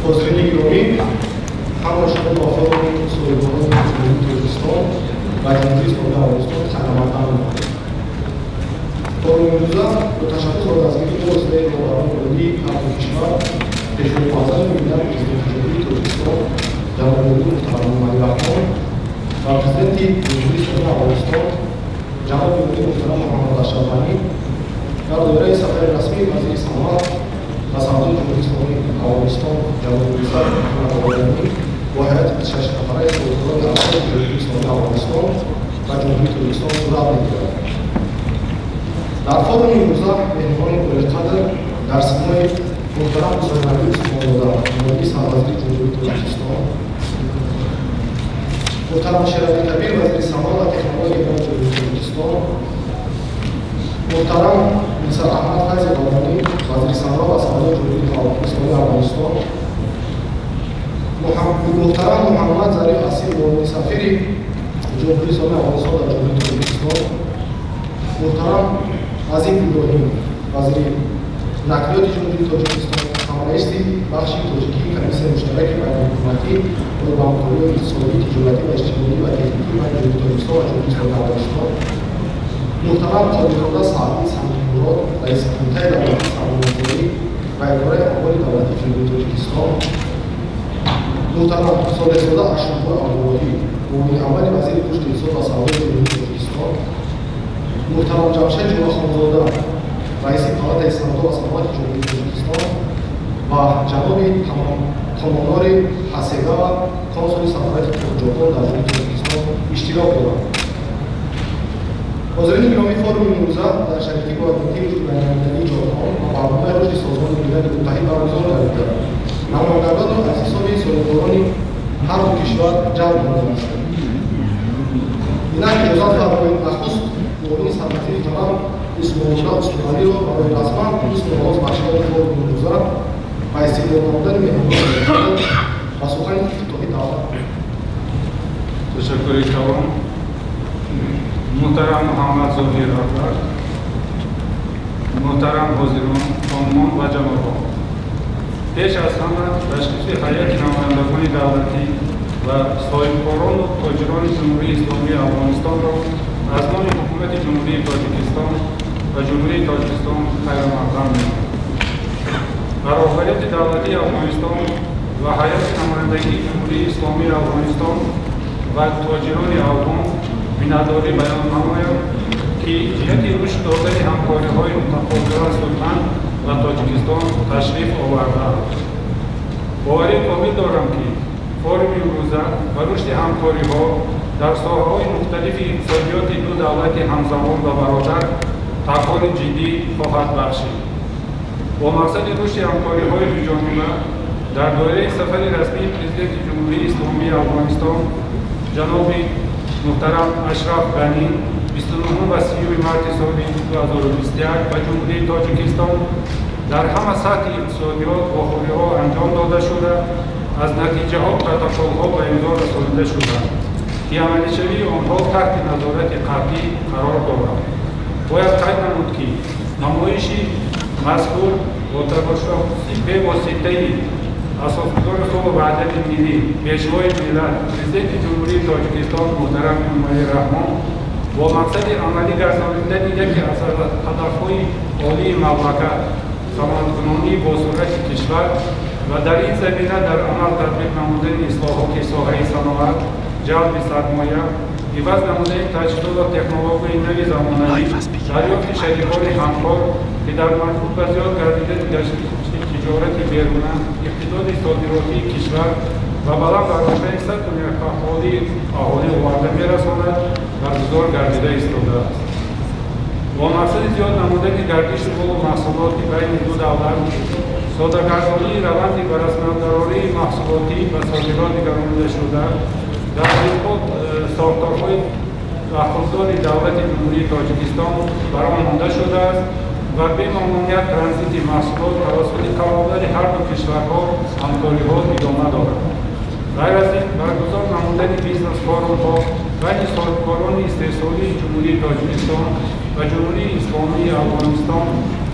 حضرین گرامی، همه شما با فوری سویدان جمهوری ترکستان و جمهوری اسلامی افغانستان خدمتتان می‌کنم. فورум امروزه با تشکر از اینکه توسعه رهبران ملی هر دو کشور پیش‌نهاد می‌دهد پرزیدنت جمهوری ترکستان جناب محترم علی رحمان و پرزیدنت جمهوری اسلامی افغانستان جناب محترم محمد اشرف غنی در دوره سفر رسمی وزیر صنعت و صنعت جمهوری اسلامی افغانستان جناب رئیس محمد غنی با هیئت 26 نفره سرکردگان اول جمهوری اسلامی افغانستان و جمهوری ترکستان صورت می‌گیرد. در فورум امروزه مهمانی پرقدر در سمای محترم حسین علی اسماعیل‌زاده نایب سروزیر جمهوری ترکستان، محترم شرافی کبیر وزیر صنعت و تکنولوژی جمهوری ترکستان، محترم میرزا احمد فیض بابانی وزیر صنعت و صنعت جمهوری اسلامی افغانستان، محترم محمد ظریف اصیل معاون سفیر جمهوری اسلامی افغانستان در جمهوری ترکستان، محترم عظیم ابراهیم وزیر نقلیات جمهوری تاجیکستان، همرئیس بخش تاجیکی کمیسیون مشترک بین‌الحکومتی برای همکاری اقتصادی، تجارتی و اجتماعی و تکنیکی بین جمهوری تاجیکستان و جمهوری اسلامی افغانستان، محترم تاجیک‌زاده سعدی سمت‌مراد رئیس کمیته دولتی سرمایه‌گذاری و اداره اموال دولتی جمهوری تاجیکستان، محترم صالح‌زاده اشرف‌پور ابوالعالی معاون اول وزیر پشت اقتصاد و سودای جمهوری تاجیکستان، محترم جمشید جولاخانزاده رئیس پالات صنعت و صنعت جمهوری تاجیکستان و جناب تمامدار حسیگه و کنسول سفارت ژاپن در جمهوری تاجیکستان اشتراک دارند. حاضرین گرامی، فورум امروزه در شریکی با کمیته بین‌المللی ژاپن و برنامه رشد سازمان ملل متحد برگزار گردیده. نمایندگان و عزیزان سوداگران هر دو کشور جلب نموده است. اینک اجازه فرمایید نخست معاون سروزیر جناب اسماعیل اسماعیلی را برای رسما دوست نواز بخشیدن فورум امروزه و استقبال نمودن مهمانان و سخن افتتاحی دعوت کنید. تشکر کردم. محترم محمد ظاهر رهبر، محترم حاضران، خانمان و جنابان، پیش از همه تشریف هیئت نمایندگان دولتی و صاحبکاران و تاجران جمهوری اسلامی افغانستان را از نام حکومت جمهوری تاجیکستان و جمهوری تاجیکستان خیر مقدم می‌کنم. بر راهبریت دولتی افغانستان و هیئت نمایندگی جمهوری اسلامی افغانستان و تاجران افغان می‌نداری بیان نمایم که جهت رشد دادن همکاری‌های متقابل سلطان و تاجیکستان تشریف آورده‌اند. باوری کامل دارم که فورум امروزه و رشد همکاری‌ها در ساحه‌های مختلف اقتصادیات دو دولت همزمان و برادر تکان جدی خواهد بخشید. با مقصد رشد همکاری‌های دوجانبه در دایره سفر رسمی پرزیدنت جمهوری اسلامی افغانستان جناب محترم اشرف غنی 29 و 30 مارس سال 2021 به جمهوری تاجیکستان در همه سطح اقتصادیات واخوری‌ها انجام داده شده، از نتیجه ها پروتکل‌ها به امضا رسانیده شدند که عملی‌شوی آنها تحت نظارت قطعی قرار دارد. باید قید نمود که نمایش مذکور با توسط به واسطه اساسگزار صلح و وحدت ملی پیشوای ملت پرزیدنت جمهوری تاجیکستان محترم علی رحمان با مقصد عملی گردانیدن یکی از هدف‌های عالی مملکت سامان‌کنانی با سرعت کشور و در این زمینه در عمل تطبیق نمودن اصلاحات ساحه صنعت، جلب سرمایه، عوض نمودن تجهیزات و تکنولوژی نوی زمانه‌ای، دریافت شریکان همکار که در مجموع به زیاد گردیدن تجارت بیرونه، امتداد صادراتی کشور و بلند برداشتن سطح نرخ‌های اهالی آورده می‌رساند برگزار گردیده ایستاده است. با مقصد زیاد نمودن گردش مال و محصولات بین دو دولت، ساده‌گردانی روند به رسمیت‌گذاری محصولاتی و صادرات گرانیده شده، در خود ساختارهای اخلاقدار دولت جمهوری تاجیکستان برآمد مانده شده است و به ممنوعیت ترانزیت محصولات توسط کاربران هر دو کشورها همکاری‌ها ادامه دارد. غیر از این برگزار نمودن بیزنس فورum‌ها بین صاحبکاران استحصالی جمهوری تاجیکستان و جمهوری اسلامی افغانستان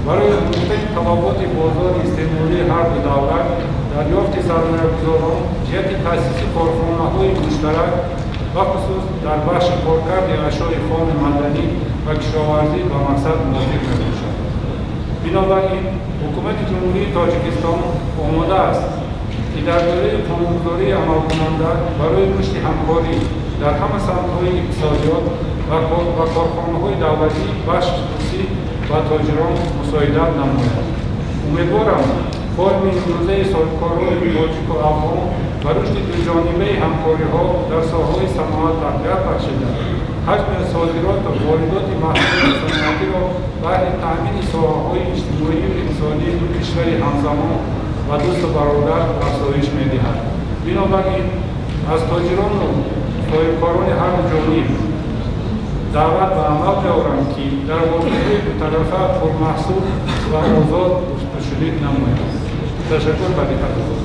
برای افزایش طلبات بازار استعماری هر دو دولت دریافت сармоягузорон ҷиҳати таъсиси корхонаҳои муштарак ва хусус дар бахши коркарди ашёи хоми маданӣ ва кишоварзӣ ба мақсад мувофиқ мебошад. Бинобар ин ҳукумати ҷумҳурии Тоҷикистон омода аст, ки дар дораи қонунгузории амалкунанда барои рушди ҳамкорӣ дар ҳама самтҳои иқтисодиёт ва корхонаҳои давлатӣ, бахши хусусӣ ва тоҷирон мусоидат намояд. Умедворам, форми имрӯзаи соҳибкорони тоҷику афғон ва рушди дуҷонибаи ҳамкориҳо дар соҳаҳои саноат тақвият бахшида, ҳаҷми содироту воридоти маҳсулоти саноатиро баҳри таъмини соҳаҳои иҷтимоию иқтисодии ду кишвари ҳамзамон ва дӯсту бародар афзоиш медиҳад. Бинобар ин аз тоҷирону соҳибкорони ҳарду ҷониб даъват ба амал меорам, ки дар воридҳои дутарафа пурмаҳсул ва озод рушдшудид намоянд. Ташаккур ба диққататон.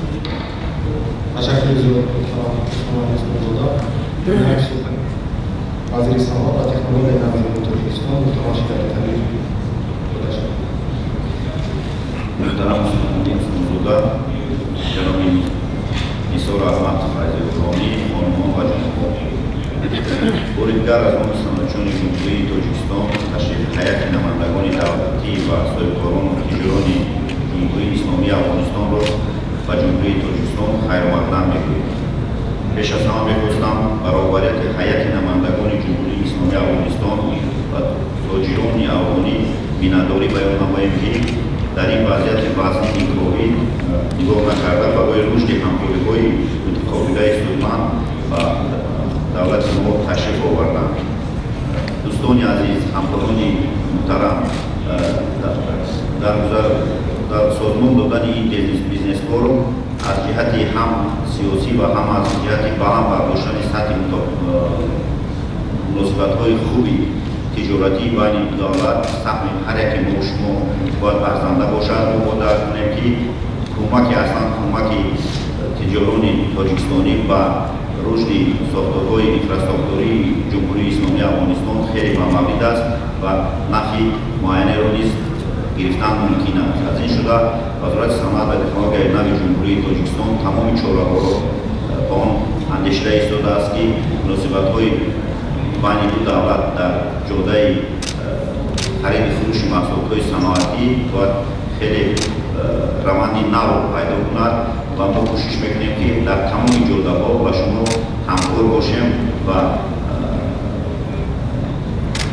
Ташаккури зиёд муҳтарам Усмон Исмоилзода. Вазири саноат ва технологияи навии Тоҷикистон муҳтарам Ширкати Табиб. Muhtaram Исмоилзода, ҷаноби Нисор Аҳмад Файзуллоҳӣ, хонумон ва ҷанобон. Бори дигар аз номи Саноатчони Ҷумҳурии Тоҷикистон ташрифи ҳайати намояндагони давлатӣ ва соҳибкорону тиҷорони Ҷумҳурии Исломии Афғонистонро ба Ҷумҳурии Тоҷикистон хайромақдам мегӯям. Пеш аз ҳама мехостам баробарияти ҳайати намояндагони Ҷумҳурии Исломии Афғонистон ва тоҷирони афғонӣ миннатдорӣ баён намоем, ки дар ин вазъияти вазни нигоҳӣ нигоҳ накарда барои рушди ҳамкориҳои мутақобилаи сӯдманд ба давлати мо ташриф оварданд. Дӯстони азиз, ҳамкорони муҳтарам, дар созмон додани ин бизнескоро аз ҷиҳати ҳам сиёсӣ ва ҳам аз ҷиҳати баланд бардоштани сатҳи муносибатҳои хуби тиҷоратии байни давлат саҳми ҳар яке мо шумо бояд арзанда бошад. мо бояд кунем, ки кӯмаки аслан кӯмаки тиҷорони тоҷикистонӣ ба рушди сохторҳои инфраструктурии Ҷумҳурии Исломии Афғонистон хеле ба маврид аст ва нафи муайянеро низ гирифтан мумкин аст. Аз ин шуда Вазорати саноат ва технологияи нави Ҷумҳурии Тоҷикистон тамоми чораҳоро ба он андешида истодааст, ки муносибатҳои байни ду давлат дар ҷодаи хариди фурӯши маҳсулотҳои саноатӣ бояд хеле раванди нав пайдо кунад ва мо кӯшиш мекунем, ки дар тамоми ҷодаҳо ба шумо ҳамкор бошем ва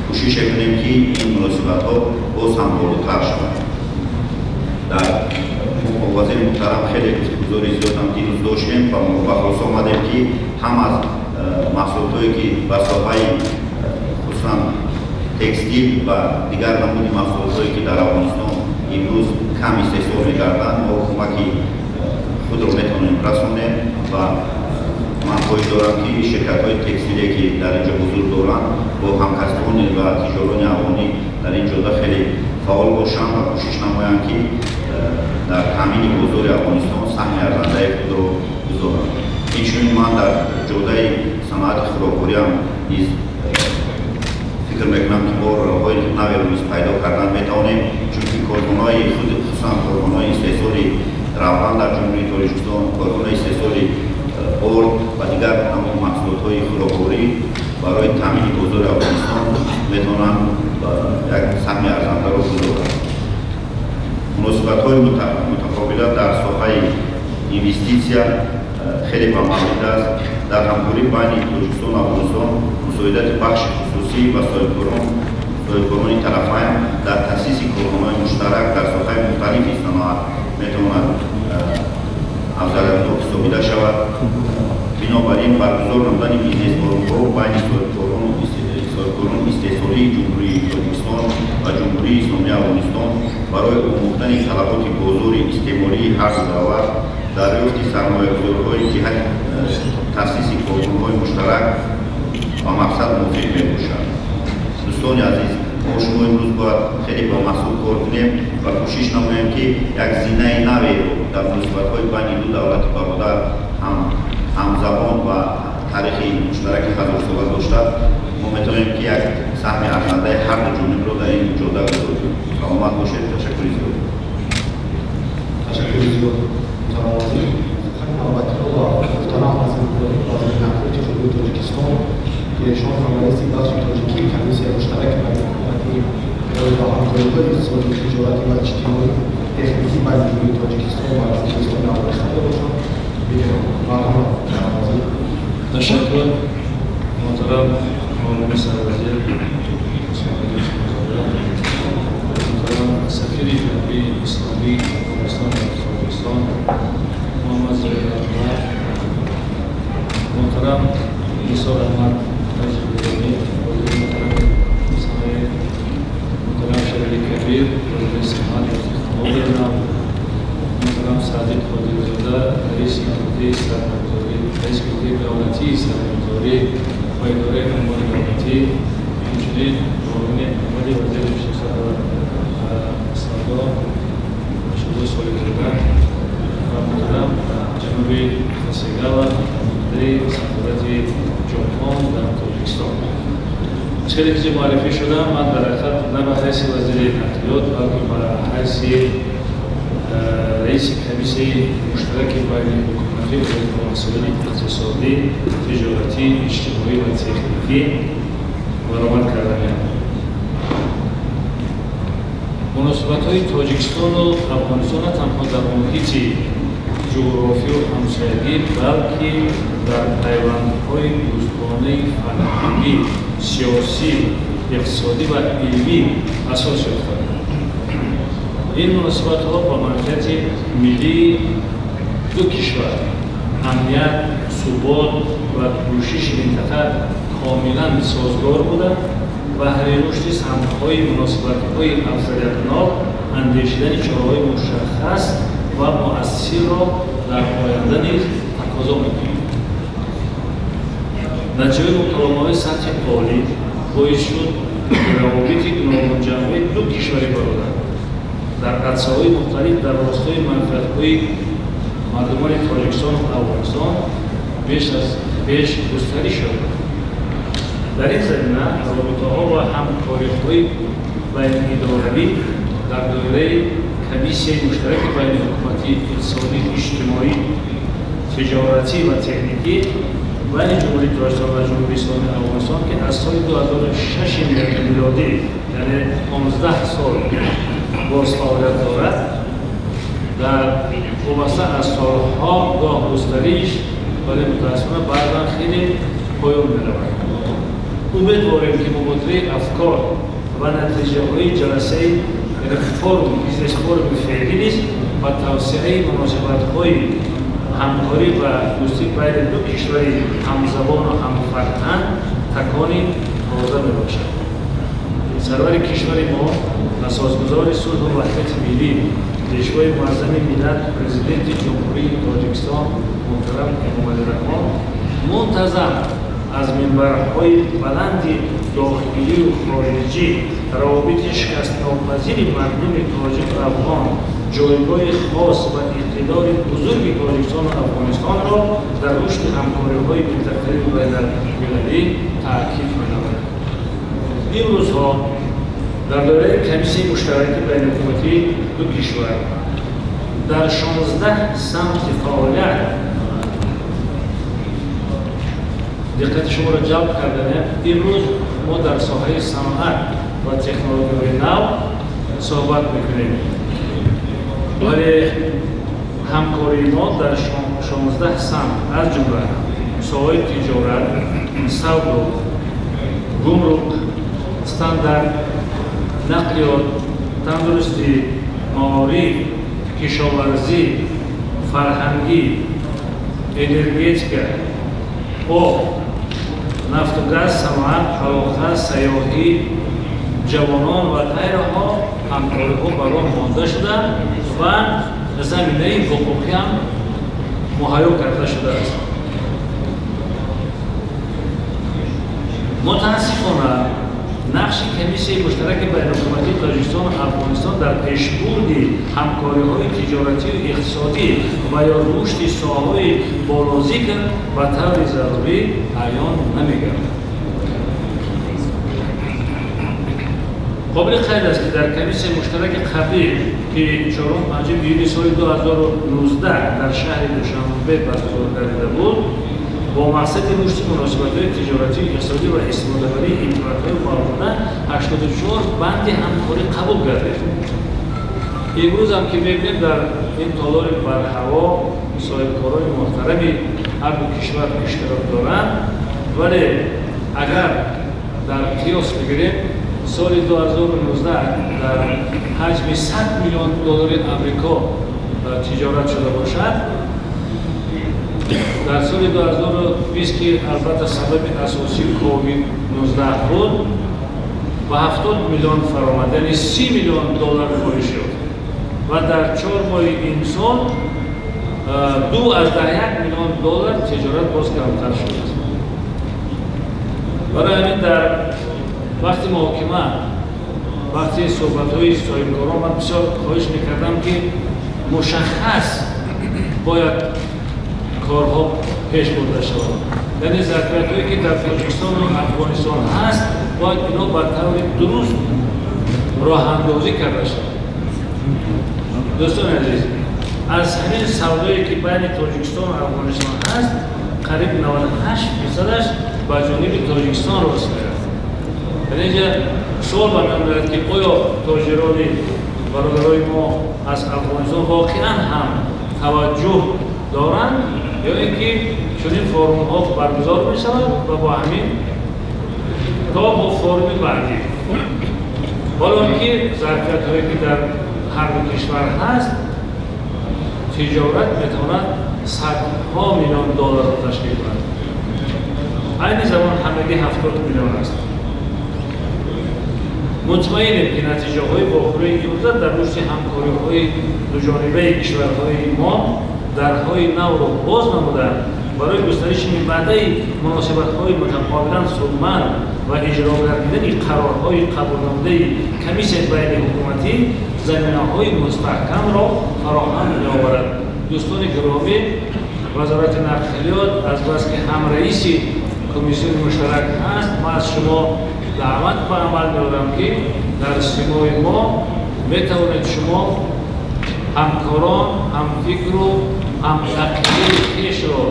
кӯшиш мекунем, ки ин муносибатҳо боз ҳам болотар шаванд. дар вазири муҳтарам хеле гузори зиёдам дирӯз доштем ва мо ба хулоса омадем, ки ҳам аз маҳсулотҳое ки ба соҳаи хусусан текстил ва дигар намуди маҳсулотҳое ки дар Афғонистон имрӯз кам истеҳсол мегарданд, мо кӯмаки худро метавонем расонем ва ман хоҳиш дорам, ки ширкатҳои текстилие ки дар инҷо ҳузур доранд бо ҳамкасбони ва тиҷорони афғонӣ дар ин ҷода хеле фаъол бошанд ва кӯшиш намоянд, ки дар таъмини бозори Афғонистон саҳми арзандае худро гузоранд. Инчунин ман дар ҷодаи саноати хӯроквориам низ фикр мекунам, ки мо роҳҳои наверо низ пайдо кардан метавонем, чунки корхонаҳои хусусан корхонаҳои истеҳсоли равған дар Ҷумҳурии Тоҷикистон, корхонаи истеҳсоли орд ва дигар намуди маҳсулотҳои хӯрокворӣ барои таъмини бозори Афғонистон метавонанд як саҳми арзандаро гузоранд. муносибатҳои мутақобила дар соҳаи инвеститсия хеле ба маврид аст. Дар ҳамкорӣ байни Тоҷикистон ва Афғонистон мусоидати бахши хусусӣ ва соҳибкорони тарафайн дар таъсиси корхонаҳои муштарак дар соҳаи мухталифи саноат метавонад афзалиятнок ҳисобида шавад. Бинобар ин баргузор намудани бизнесфорумҳо байни соҳибкорони истеҳсолии Ҷумҳурии Тоҷикистон ва Ҷумҳурии Исломии Афғонистон барои омӯхтани талаботи бозори истеъмолии ҳар ду давлат, дарёфти сармоягузориҳои ҷиҳати таъсиси корхонаҳои муштарак ба мақсад мувофиқ мебошад. дӯстони азиз, мо шумо имрӯз бояд хеле ба маҳсул кор кунем ва кӯшиш намоем, ки як зинаи наверо дар муносибатҳои байни ду давлати бародар ҳамзабон ва таърихи муштараки ҳазорсола дошта, мо метавонем, ки як саҳми арзандаи ҳар ду ҷонибро дар ин ҷода гузорем. Саломат бошед. Ташаккури зиёд. Ташаккури зиёд. تجارتی و اجتماعی تکنیکی بین جمهوری تاجیکستان و تاجیکستان افغانستان باشد. ممنون. تشکر. محترم معاون سروزیر محترم سفیر جمهوری اسلامی افغانستان و تاجیکستان محمد ظاهر احمد، محترم نثار احمد تاجیکستانی، محترم شریف کبیر وزیر صحت و تکنولوژی، محترم صادق خادیزاده رئیس کمیته سرمایه‌گذاری، رئیس کمیته دولتی سرمایه‌گذاری و اداره امور دولتی، همچنین معاون عملی وزیر اقتصاد و سرمایه‌گذاری شده سالیزاده و محترم جناب خسیگاوا مدیر سفارت ژاپن در تاجیکستان. چیزی که معرفی شده من در حقیقت نه به حیث وزیر نقلیات بلکه به حیث رئیس کمیته مشترک بین حکومتی و مسائل اقتصادی، تجارتی، اجتماعی و تکنیکی برآمد کرده‌ام. مناسبت‌های تاجیکستان و افغانستان نه تنها در محیط جغرافی و همسایگی بلکه در پیوندهای دوستانه فرهنگی، سیاسی، اقتصادی و علمی اساس یافته‌اند. این مناسبت‌ها با منفعت ملی دو کشور، امنیت، ثبات و پوشش منطقه کاملا سازگار بودند و هر رشد سمت‌های مناسبت‌های افضلیت‌ناک اندیشیدن چاره‌های مشخص و مؤثر را در آینده نیز تقاضا می‌کند. نتیجه مکالمه‌های سطح عالی باعث شد روابط گوناگون دو کشوری برادر در عرصه‌های مختلف در راستای منفعت‌های مردمان تاجیکستان و افغانستان بیش گسترش شد. در این زمینه رابطه‌ها و همکاری‌های بین‌الاداری در دایره کمیسیون مشترک بین حکومتی، اقتصادی، اجتماعی، تجارتی و تکنیکی بین جمهوری تاجیکستان و جمهوری اسلامی افغانستان که از سال 2006 میلادی یعنی 15 سال باز فعالیت دارد، در وابسته از سالها گاه گسترش ولی متاسفانه بعضا خیلی پایان می‌رود. امیدواریم که مبادله افکار و نتیجه‌های جلسه بیزنس فورم فعلی نیز و توسعه مناسبت‌های همکاری و دوستی بین دو کشوری همزبان و همفرهنگ تکانی تازه می‌باشد. سرور کشور ما اساسگزار صلح و وحدت ملی، پیشوای معظم ملت پرزیدنت جمهوری تاجیکستان محترم امامعلی رحمان منتظم از منبرهای بلند داخلی و خارجی روابط شکست‌ناپذیر مردم تاجیک و افغان، جایگاه خاص و اقتدار بزرگ تاجیکستان و افغانستان را در رشد همکاری‌های منطقه‌ای و بین‌المللی تأکید می‌نماید. این روزها در دایره کمیسیون مشترک بین حکومتی دو کشور در 16 سمت فعالیت دقت شما را جلب کردن. امروز ما در ساحه صنعت و تکنولوژی نو صحبت میکنیم، ولی همکاری ما در 16 سمت از جمله ساحه تجارت، سودا، گمرک، استاندارد، نقلیات، تندرستی، معارف، کشاورزی، فرهنگی، انرژیتیک، آب، نفت و گاز، صنعت، هواخواه، سیاحی، جوانان و غیرها همکاری‌ها برای مانده شده و زمینه حقوقی هم مهیا کرده شده است. متاسفانه نقش کمیسیون مشترک بین حکومتی تاجیکستان و افغانستان در پیشبرد همکاری‌های تجارتی و اقتصادی و یا رشد ساحه‌های بالازیک به طور ضروری عیان نمی‌گردد. قابل قید است که در کمیسیون مشترک قبلی که 4 یولی سال 2019 در شهر دوشنبه برگزار گردیده بود، با مقصد رشد مناسبت‌های تجارتی، اقتصادی و استفاده‌بری امکانات‌های موجوده 84 بند همکاری قبول گردید. امروز هم که می‌بینیم در این تالار برهوا صاحبکاران محترمی هر دو کشور اشتراک دارند، ولی اگر در قیاس بگیریم سال 2019 در حجم 100 میلیون دلار آمریکا تجارت شده باشد، در سال 2020 که البته سبب اساسی کووید 19 بود و 70 میلیون فرآمد، یعنی 30 میلیون دلار فروش شد و در 4 ماه این سال 2.1 میلیون دلار تجارت باز کمتر شد. برای همین در وقتی محاکمه وقتی صحبت‌های صاحبکاران من بسیار خواهش می‌کردم که مشخص باید کارها پیش برده شود. یعنی ظرفیت‌هایی که در تاجیکستان و افغانستان هست باید اینا به طور درست راه‌اندازی کرده شود. دوستان عزیز، از همین سودایی که بین تاجیکستان و افغانستان هست قریب 98%ش به جانب تاجیکستان راست می‌رود. یعنی اینجا سوال به من میاد که آیا تاجران برادرای ما از افغانستان واقعا هم توجه دارند یا اینکه چنین فورم ها برگزار می‌شود و با همین تا با فرم بعدی حالا اینکه ظرفیت هایی که در هر دو کشور هست تجارت میتواند صدها میلیون دلار را تشکیل کند. این زمان همگی 70 میلیون است. مطمئنیم که نتیجه های واقعی امروز در رشد همکاری‌های دوجانبه کشورهای ما درهای نو را باز نموده برای گسترش بعدی مناسبت‌های متقابلاً سودمند و اجرا گردیدن قرارهای قبول نموده کمیسیون بین حکومتی زمینه‌های مستحکم را فراهم می‌آورد. دوستان گرامی، وزارت نقلیات از بس که هم رئیس کمیسیون مشترک هست، من از شما دعوت به عمل می‌آورم که در سیمای ما می‌توانید شما همکاران، هم فکر و هم عقیده کش را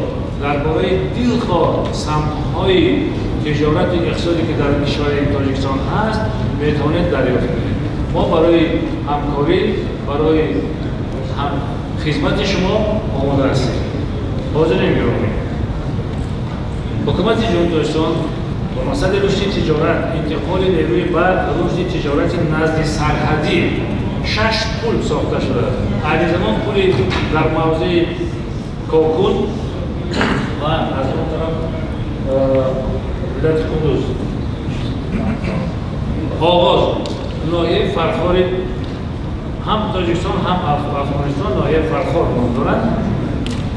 درباره دلخواه سمت‌های تجارت و اقتصادی که در کشور تاجیکستان هست می‌توانید دریافت کنید. ما برای همکاری، برای خدمت شما آماده هستیم. حاضرین گرامی، حکومت جمهوری تاجیکستان با مقصد رشد تجارت، انتقال نیروی برق و رشد تجارت نزد سرحدی 6 پل ساخته شده. علی زمان پلی در موضع کاکون و از اون طرف ولایت کندوز آغاز ناحیه فرخار هم تاجیکستان هم افغانستان ناحیه فرخار نام دارند.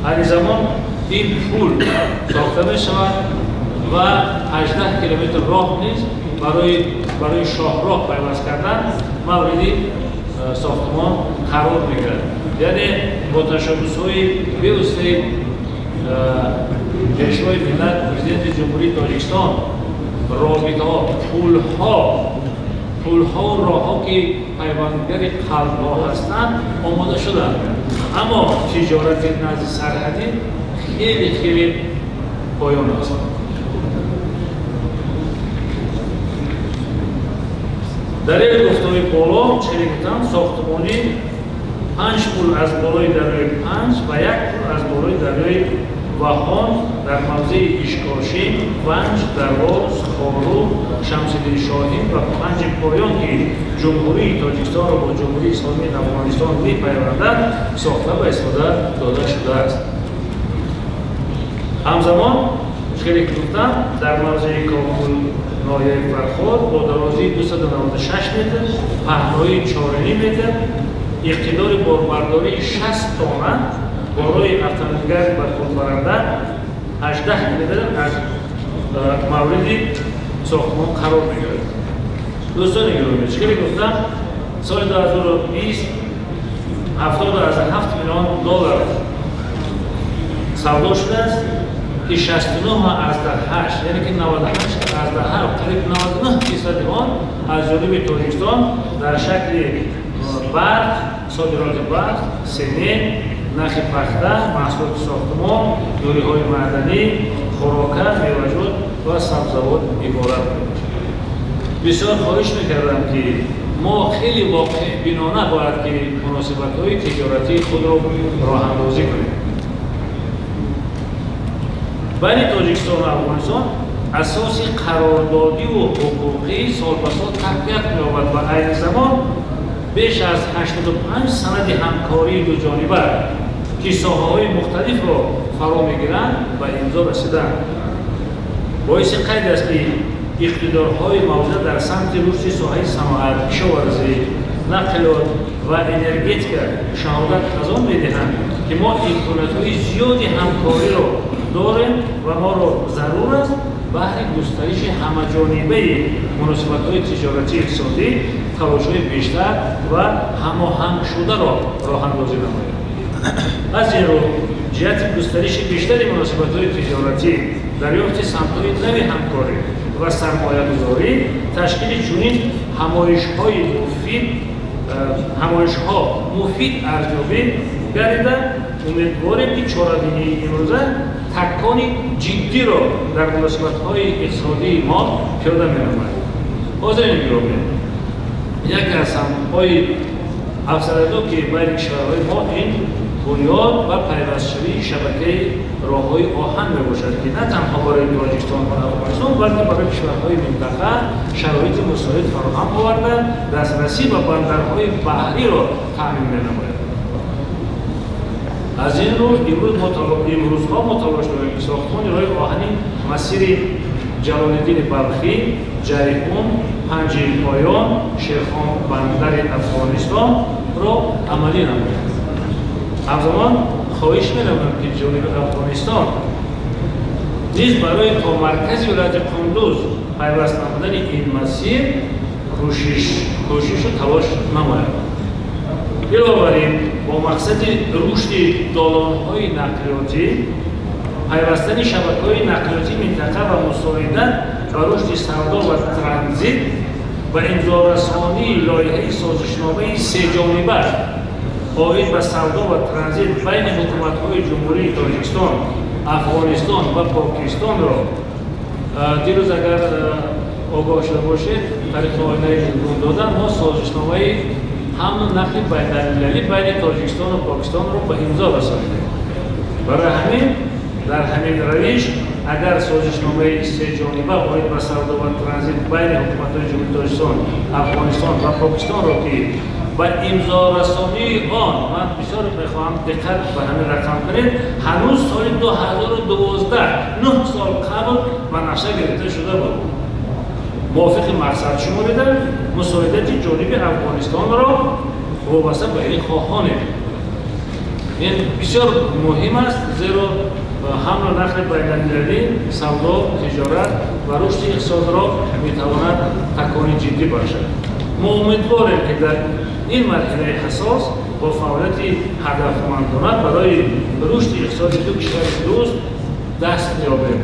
علی زمان این پل ساخته می شود و 18 کیلومتر راه نیز برای شاهراه پیوست کردن موردی ساختمان قرار میگیرد. یعنی با تشابه‌های بی‌واسطه پیشوای ملت پرزیدنت جمهوری تاجیکستان رابطه‌ها، پل‌ها و راه‌ها که پیوندگر قلب‌ها هستند آماده شدند، اما تجارت نزد سرحدی خیلی پایان است. در این گفته‌های بالا چریکتان ساختمانی 5 پل از بالای دریای 5 و 1 پل از بالای دریای وهان در موضع اشکاشی، ونج، درواز، خارو، شمس‌الدین شاهین و 5 پایان که جمهوری تاجیکستان را با جمهوری اسلامی افغانستان می‌پیوندد ساخته و استفاده داده شده است. همزمان چریک گفتم در موضع کاکون ناحیه فرخار با درازی 296 متر، پهنایی 4.5 متر، اقتدار باربرداری 60 تن، بارای اتومبیلگرد برخوردبرنده 18 کیلومتر از مورد ساختمان قرار می‌گیرد. دوستان گرامی، چیزی گفتم سال 2020 77 میلیون دلار سودا شده است که 69.8 یعنی که 98.8 قریب 99% آن از جانب تاجیکستان در شکل برق، صادرات برق، سنه، نخ پخته، محصولات ساختمان، دوری‌های معدنی، خوراکه، میوه‌جات و سبزیجات عبارت می‌باشد. بسیار خواهش می‌کردم که ما خیلی واقع بینانه باید که مناسبت‌های تجارتی خود رو راه‌اندازی کنیم. بین تاجیکستان و افغانستان اساس قراردادی و حقوقی سال به سال تقویت می‌یابد و عین زمان بیش از 85 سند همکاری دوجانبه که ساحه‌های مختلف را فرا می‌گیرند و امضا رسیدند. باعث قید است که اقتدارهای موجود در سمت رشد ساحه صنعت، کشاورزی، نقلات و انرژتیک شهادت از آن می‌دهند که ما امکانات‌های زیادی همکاری را داریم و ما را ضرور است برای گسترش همه‌جانبه مناسبت‌های تجارتی اقتصادی تلاش‌های بیشتر و هماهنگ شده را راه‌اندازی نماییم. از این رو جهت گسترش بیشتر مناسبت‌های تجارتی، دریافت سمت‌های نوی همکاری و سرمایه‌گذاری، تشکیل چنین همایش‌ها مفید ارزیابی گردیده، امیدواریم که چاره‌بینی امروزه تکانی جدی را در مناسبت‌های اقتصادی ما پیاده می‌نماید. حاضرین گرامی، یکی از سمت‌های افزایش‌ها که بین کشورهای ما این بنیاد و پیوست‌شوی شبکه راه‌های آهن میباشد که نه تنها برای تاجیکستان و افغانستان بلکه برای کشورهای منطقه شرایط مساعد فراهم آورده دسترسی به بندرهای بحری را تامین می‌نماید. از این رو امروزها متلاش داریم که ساختمان راه آهنی مسیر جلال‌الدین بلخی، جریحون، پنجه پایان، شیرخان بندر افغانستان را عملی نماید. همزمان خواهش می‌نمایم که جانب افغانستان نیز برای تا مرکز ولایت قندوز پیوست نمودن این مسیر کوشش و تلاش نماید. علاوه بر این با مقصد رشد دالان‌های نقلیاتی، پیوستن شبکه‌های نقلیاتی منطقه و مساعدت و رشد سودا و ترانزیت و امضارسانی لایحه سازشنامه سه‌جانبه آید به سودا و ترانزیت بین حکومت‌های جمهوری تاجیکستان، افغانستان و پاکستان را دیروز اگر آگاه شده باشید طریق آینه نگون دادن ما سازشنامه حمل و نقل بین‌المللی بین تاجیکستان و پاکستان را به امضا رسانیدیم. برای همین در همین روش اگر سازشنامه سه‌جانبه آید به سودا و ترانزیت بین حکومت‌های جمهوری تاجیکستان، افغانستان و پاکستان را که و امضا رسانی آن من بسیار می‌خواهم دقت به همین رقم کنید هنوز سال 2012 9 سال قبل مناقشه گرفته شده بود. موافق مقصد شماریده مساعدت جانب افغانستان را وابسته به این خواهانه. این بسیار مهم است زیرا حمل و نقل بین‌المللی، سودا، تجارت و رشد اقتصاد را می‌تواند تکانی جدی باشد. ما امیدواریم که در این مرحله حساس با فعالیت هدفمندانه برای رشد اقتصادی دو کشور دوست دست یابیم.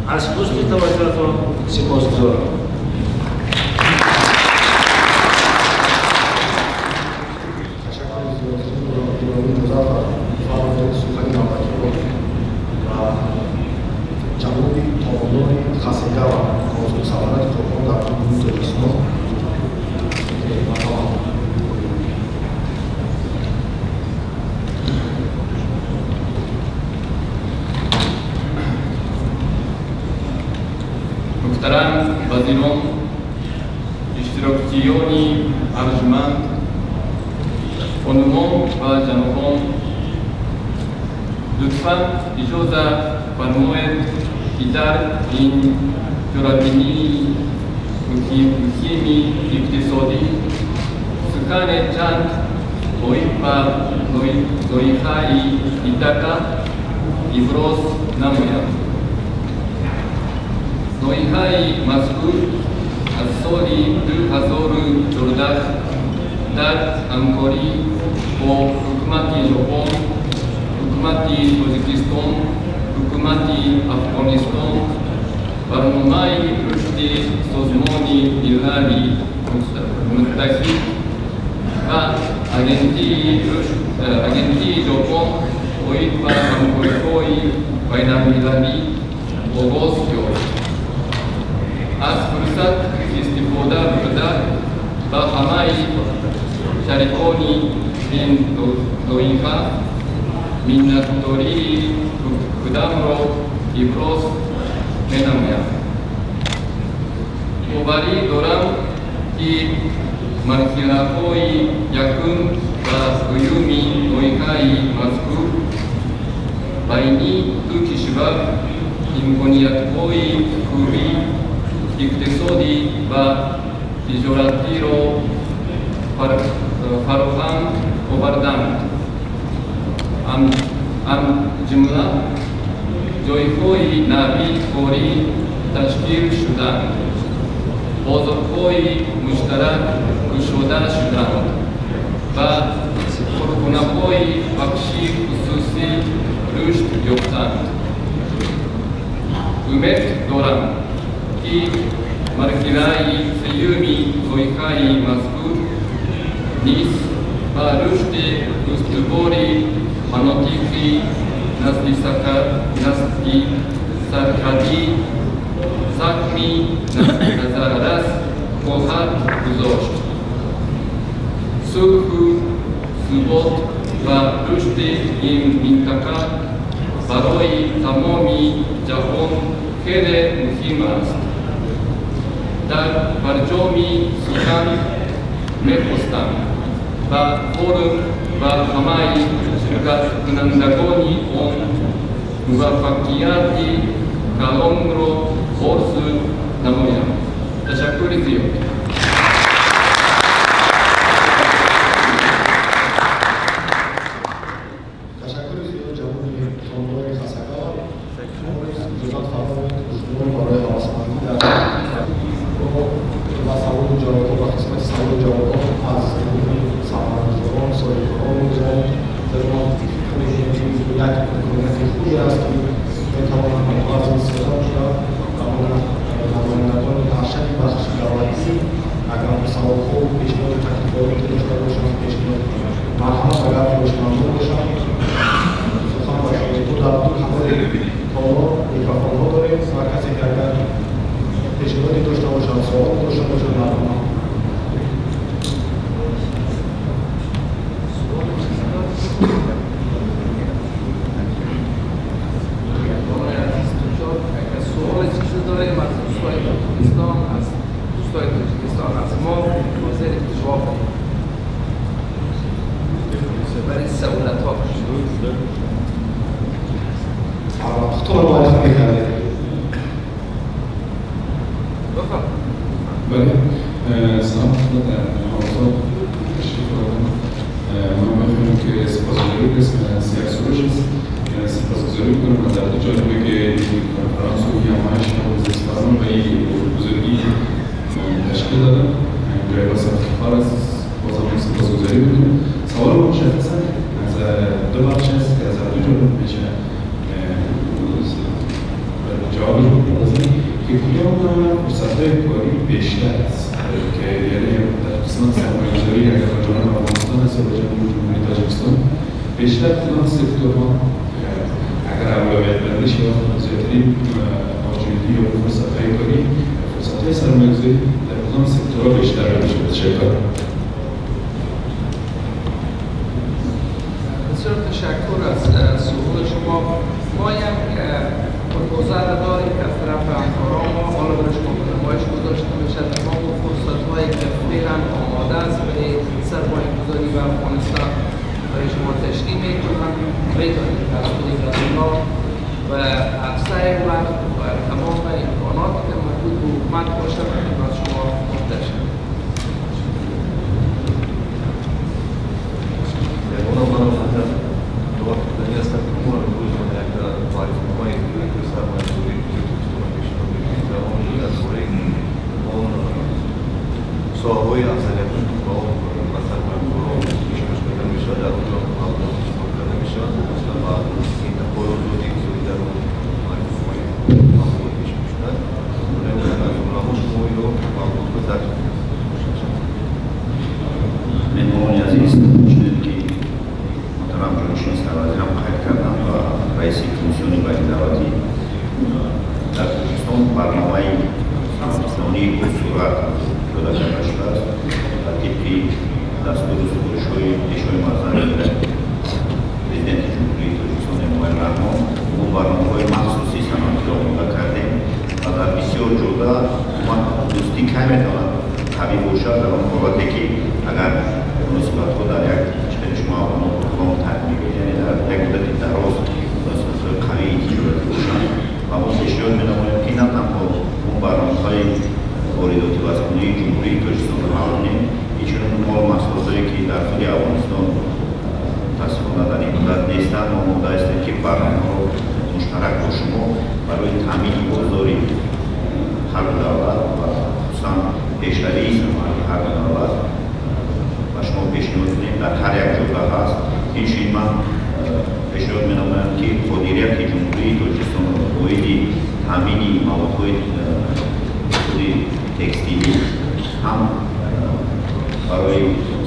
از حسن توجهتان سپاسگزارم. محترم वज़ीरों, इश्तिराकियोनी अर्जुमंद, खनुमों व जनों, लुत्फ़ान इजाज़त फरमाएं कि در این جورابینی مهمی اقتصادی سکان چند باید با نویهای ایداکا ابراز نماید. نویهای مذکور از سال 2014 در همکاری با حکومت ژاپن، حکومت تاجیکستان، حکومت افغانستان برنامه رشد سازمان ملل متحد و آژانسی ژاپن باید با همکاری‌های بین‌المللی آغاز یافت. از فرصت استفاده برده با همه شریکان این دویها منتداری کدام را ابراز می‌نمایم. باوری دارم که مرحله‌های یکم و دوم دویهای مذکور بین دو کشور امکانیت‌های خوبی اقتصادی و تجارتی را فراهم آوردند. جمله جایهای نوی کاری تشکیل شدند. بازارهای مشترک گشوده شدند و کارخانه‌های بخشی خصوصی رشد یافتند. امید دارم که مرحله سیوم دویهای مذکور نیز با رشد استوار مناطقی نزدیک سرحدی سهمی نظررس خواهد گذاشت. صلح ثبات و رشد این منطقه برای تمام جهان خیلی مهم است. در برجام سخن می‌خواستم و فورم و همه شرکت کنندگان آن موفقیت کلام را آرزو نمایم. تشکر زیاد. تشکر زیاد جناب تامور خسکار. جزات فرمایید شما برای حواسمندی در و سوال و جواب و قسمت سوال و جواب از سرمایه‌گذاران، صاحب‌کاران یک حکومت خوبی است که می‌تواند از این صدا شد نمایندگان ارشد بخش دولتی اگر سوال خوب پیشنهاد تکلیفاتی داشته باشند پیشنهاد مرحمت اگر خوشمندانه باشند سخن باشید تو در دو خبر تالا میکروفون‌ها داریم و کسی که اگر پیشنهادی داشته باشند سوال داشته باشند مرحمت سلام خدمت حضرات تشریف آوردن. من می‌خوام که سپاسگزاری بکنم از سیاکسوروش سپاسگزاری کنم از در جالبه که این کنفرانس رو همش وزیرستان و این بزرگی تشکیل دادن. برای واسه افتخار است بازم سپاسگزاری بکنم. سوال مشخصا از دو بخش است که از هر دو جانب میشه جوابش بکنم که کدام فرصت‌های کاری بیشتر است که یعنی در قسمت سرمایه‌گذاری اگر جانب افغانستان است یا جانب جمهوری تاجیکستان بیشتر کدام سکتورها اگر اولویت بنده شود زیادترین موجودی یا فرصت‌های کاری فرصت‌های سرمایه‌گذاری در کدام سکتورها بیشتر میشه؟ تشکر. بسیار تشکر از سوال شما. ما یک پروپوزال داریم که از طرف همکاران ما حالا برش نمایش گذاشته میشه تمام فرصت‌هایی که فعلا آماده است برای سرمایه‌گذاری به افغانستان برای شما تشکیل میکنم. میتونید از خودی رسولا و اکثر وقت و تمام امکاناتی که مربوط به حکومت باشه خدمت شما مبدل شد. صاحبای افضلیتون با مثلا برای پیشکش داده میشه در اونجا مبلغ پیشنهاد داده میشه و این پروژه در اون مبلغ پیش میشود برای اون شمایی رو مبلغ در مهمان عزیز چنین که محترم جانشین سروازیرم خیر کردن و رئیس کمیسیون بین دولتی در تاجیکستان برنامه افغانی صورت شده شده است طبقی دستور سروش‌های اشاره مزارع президент جمهوری تاجیکستان اموال رحمان و برنامه‌های مخصوصی صنعتی را آماده کردیم و در بسیار جدا ما دوستی کمی می‌تواند قوی باشد در آن حالتی که اگر مناسبت‌ها در یک شما نام تطبیق یعنی در یک مدت دراز مناسبت‌های قوی ایجاد باشند و ما پیشنهاد می‌نماییم که نه تنها اون برنامه‌های وارداتی وزخانه جمهوری تاجیکستان را حل کنیم اینچنین مال محصولات‌هایی که در خود افغانستان متاسفانه در این مدت نیستند ما آماده هستیم که برنامه‌ها را مشترک با شما برای تامین بازاری هر دولت و خصوصا پیشروی صنعتی هر دولت و شما پیشنهاد کنیم در هر یک جزء هست اینچنین من پیشنهاد می‌نمایم که مدیریت جمهوری تاجیکستان را باید تامین موادهای تکستیلی هم برای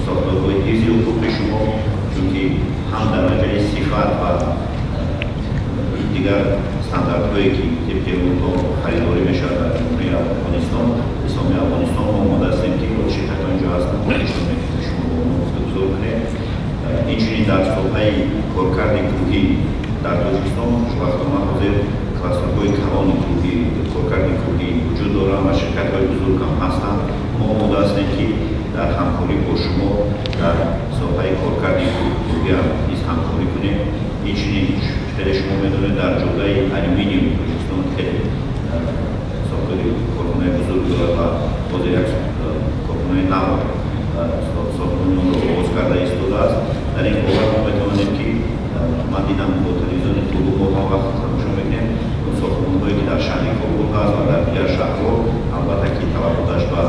ساختارهای حفظ حقوق شما چونکه هم در مجال صفت و دیگر استانداردهایی که طبق اونها خریداری میشود در جمهوری افغانستان اسلامی افغانستان ما آماده هستیم که با شرکت آنجا هستند ما نشون میدیم شما با ما گفتگو کنیم اینچنین در ساحه کارکرد کوهی در تاجیکستان شبکه‌های حاضر کلاسترهای کلان کوهی کارکرد کوهی وجود دارند و شرکت‌های بزرگ هم هستند ما آماده هستیم که در همکاری با شما در ساحه کارکرد کوهی هم نیز همکاری کنیم اینچنین خیلی شما می‌دونید در جلوی الومینیوم تاجیکستان خیلی ساختار کارخانه بزرگ دارد و باز یک کارخانه نو ساختمان نو را آغاز کرده ایستاده است در این بابت ما می‌توانیم که من دیدم با تلویزیون طلوع ما وقت تماشا می‌کنیم اون ساختمان‌هایی که در شهر کابل هست و در دیگر شهرها البته که توقعش به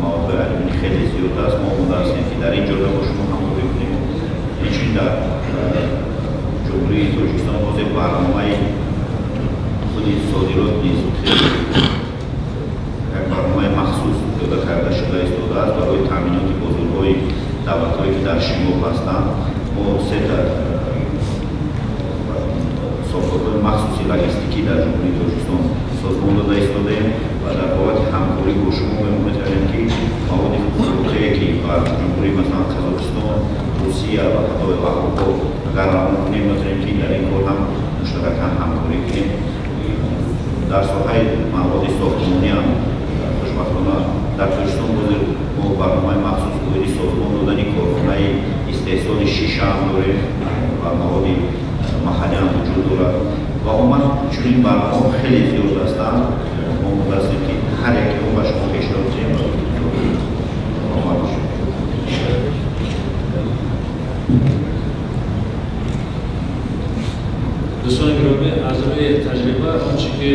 مواد الومینی خیلی زیاد است ما آماده هستیم که در این جلوه با شما همکاری کنیم اینچنین در جمهوری تاجیکستان باز برنامه خود صادرات نیز یک برنامه مخصوص پیاده کرده شده ایستاده است برای تامینات بازارهای دولت‌هایی که در شمال هستند ما سه تا ساختارهای مخصوصی لاجستیکی در جمهوری تاجیکستان سازمان داده ایستاده‌ایم و در بابت همکاری با شما می‌توانیم که مواد خوراکی که در جمهوری مثلا قزاقستان روسیه و حتی اروپا اگر کنیم می‌توانیم که در این کار هم مشترکاً همکاری کنیم در ساحه مواد ساختمانی هم خوشبختانه در تاجیکستان ما برنامه مخصوص برای سازمان دادن کارخانه استحصال شیشه هم داریم و مواد محلی هم وجود دارد و عموما چنین برنامه‌ها خیلی زیاد هستند ما آماده هستیم که هر یکی رو به شما پیشنهاد کنیم آماده باشید دوستان گرامی از روی تجربه آنچه که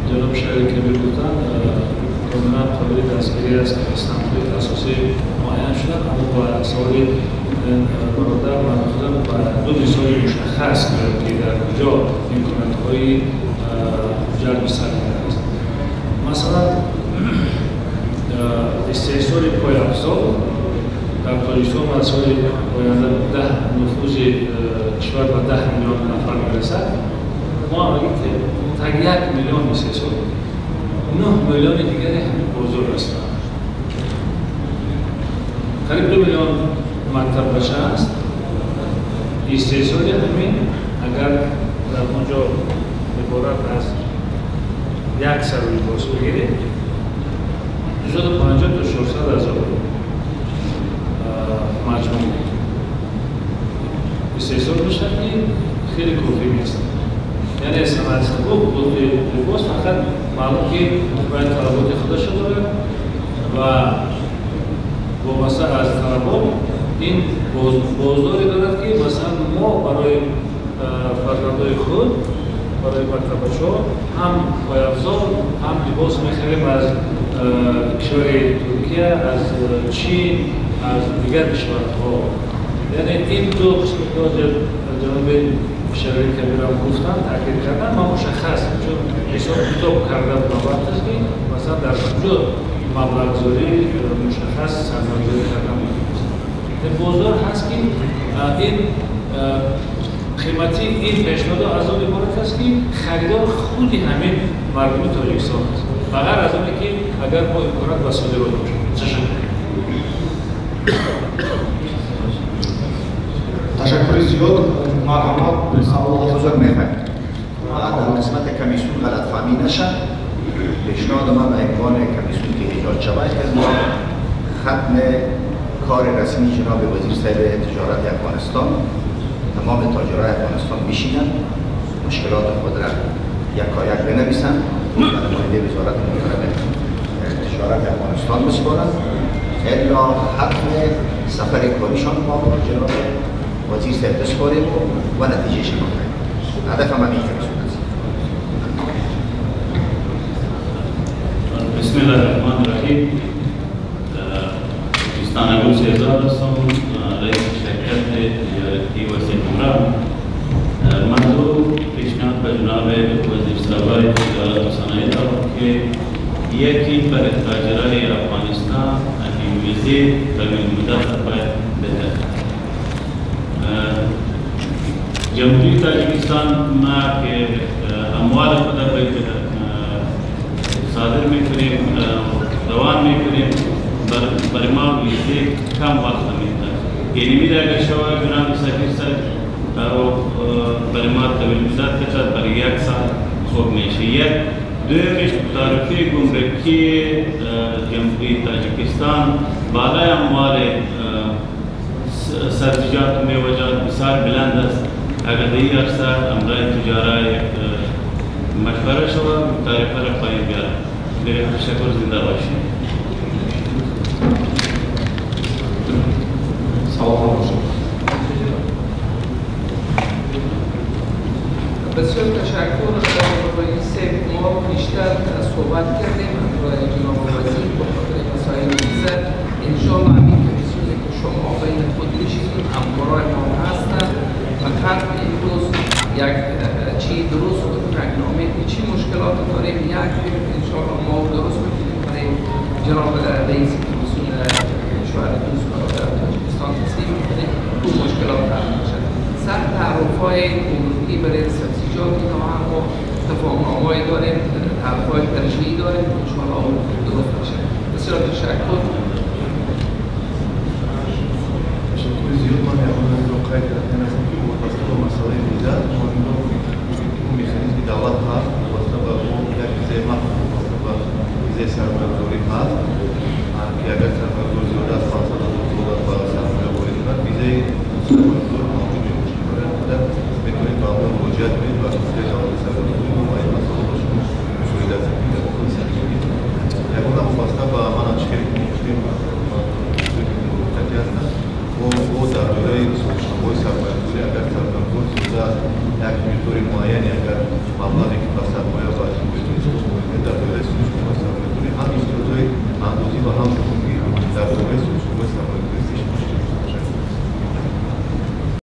جناب شهر کبیر گفتن کاملا قابل دستگیری است که استاندارد اساسی معین شدن اما با سوال برادر من خودم با دو مثال مشخص که در کجا امکانات‌های جلب سرمایه است مثلا استحصال پایه‌افزار در تاجیکستان در سال آینده 10 نفوذ کشور به 10 میلیون نفر میرسد ما میگیم که تا 1 میلیون استحصال 9 میلیون دیگری همین بازار هستند قریب 2 میلیون مکتب بچه است استحصال همین اگر در اونجا عبارت از یک سروی بازو بگیرید 250 تا 400 هزار مجموع استحصال باشد که خیلی کافی نیست یعنی صنعت سبک لباس فقط معلوم که باید طلبات خودش داره و وابسته از طلبات این بازاری دارد که مثلا ما برای فرزندان خود برای مکتب‌ها هم پایه‌افزار هم لباس می‌خریم از کشور ترکیه از چین از دیگر کشورها یعنی این دو قسم که جناب شهری کبیر هم گفتن تاکید کردن ما مشخص چون حساب کتاب کرده بابت است که مثلا در اونجا مبلغ‌گذاری مشخص سرمایه‌گذاری کردن در بازار هست که این قیمتی این پیشنهاد از آن عبارت است که خریدار خود همین مردم تاجیکستان است فقط از آنه که اگر ما امکانات و صادرات باشیم چه شد تشکر زیاد. مرحمت سوال بزرگ میخوایم در قسمت کمیسیون غلط فهمی نشد. پیشنهاد من به عنوان کمیسیون که ایجاد شود ختم کار رسمی جناب وزیر صاحب تجارت افغانستان تمام تاجرای افغانستان بشینند مشکلات خود را یکایک بنویسند و نماینده وزارت محترم تجارت افغانستان بسپارند الا ختم سفر کاریشان ما جناب وزیر صاحب بسپاریم و نتیجه شما کنیم. هدف من این کمیسیون است. بسم الله الرحمن الرحیم. استانبول شهزاد هستم، رئیس شرکت تجارتی وسیع عمران. موضوع پیشنهاد به جناب وزیر صاحب تجارت و صنایع دارم که یکی برای تاجرای افغانستان این ویزه طویل مدت باید بده. جمهوری تاجیکستان ما که اموال خود باید صادر میکنیم روان میکنیم برای ما ویزه کم وقت میده. یعنی میده اگر شما جناب سفیر صاحب برای ما طویل مدت کشد برای یک سال خوب میشه. یک دویمش تعرفه گمرکی جمهوری تاجیکستان بالای اموال سبزیجات و میوه‌جات بسیار بلند است. اگر در این عرصه امرای تجارت مشوره شود تعرفه را پایین بیارد. میرم تشکر زنده باشید. بسیار تشکر آقای سیف. ما بیشتر صحبت کردیم برای جناب وزیر به خاطر مسائل ویزه. انشاءالله همین کمیسیونی که شما بین خود میشینید همکارای ما هستند فقط امروز یک چی درست کنیم برنامه چی مشکلات داریم یک انشاءالله ما درست کنیم برای جناب رئیس کمیسیون شورای دوست برادر تاجیکستان تسلیم کنیم تو مشکلات حل بشه. سر تعرفه‌های گمرکی برای سبزیجات اینا هم ما تفاهم‌نامه‌ای داریم، تعرفه‌های ترجیحی داریم انشاءالله درست بشه. بسیار تشکر. زیاد من یادم رو قید کردن از اینکه وابسته به مسائل ویزا ما می‌خواهیم دعوت ها وابسته به اون یک زحمت وابسته به ویزای سرمایه‌گذاری هست که اگر سرمایه‌گذار زیاد از 500,000 دلار به سرمایه‌گذاری کنند ویزای سرمایه‌گذار موجود میشه. می‌تونید با اون مراجعه کنید و ویزای سرمایه‌گذاری